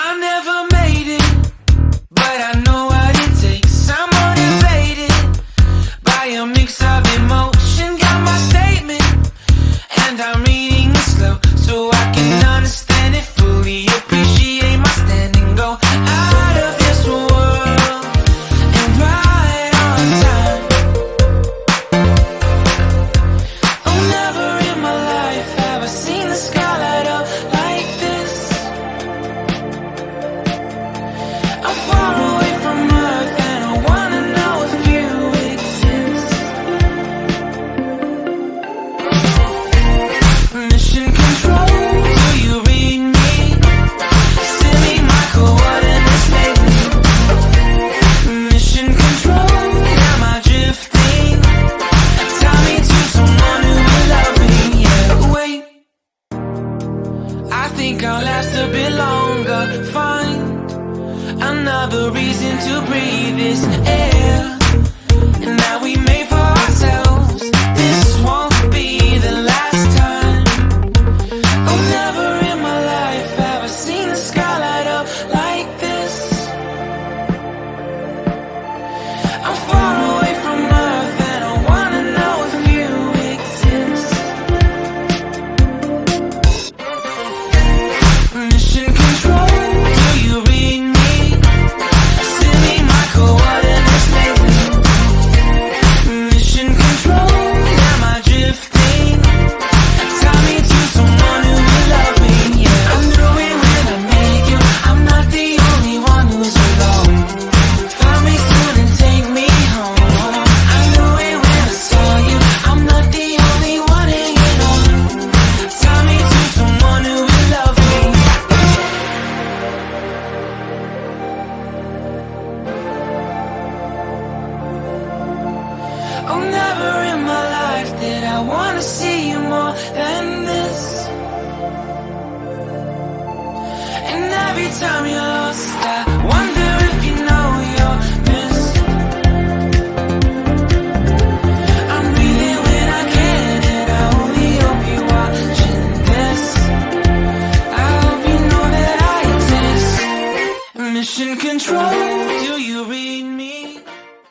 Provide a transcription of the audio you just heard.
I never made it, but I know what it takes. I'm motivated by a mix of emotion. Got my statement, and I'm reading it slow so I can understand it fully. Appreciate my standing, go out of this world and right on time. Oh, never in my life have I seen the sky light up like this. I'm far away from Earth and I wanna know if you exist. Mission control, do you read me? Send me my coordinates lately. Mission control, am I drifting? Tie me to someone who will love me. Yeah, wait, I think I'll last a bit longer. Find another reason to breathe this air, and that we made for ourselves. This won't be the last time. Oh, never in my life have I seen the sky light up like this. I'm far away from Earth and I wanna know if you exist. Mission control, do you read me? Send me my coordinates lately. Mission control, am I drifting? Tie me to someone who will love me. Yeah, I knew it when I met you. I'm not the only one who's alone. Find me soon and take me home. I knew it when I saw you. I'm not the only one hanging on. Tie me to someone who will love me. Oh, never in my life did I wanna see you more than this. And every time you're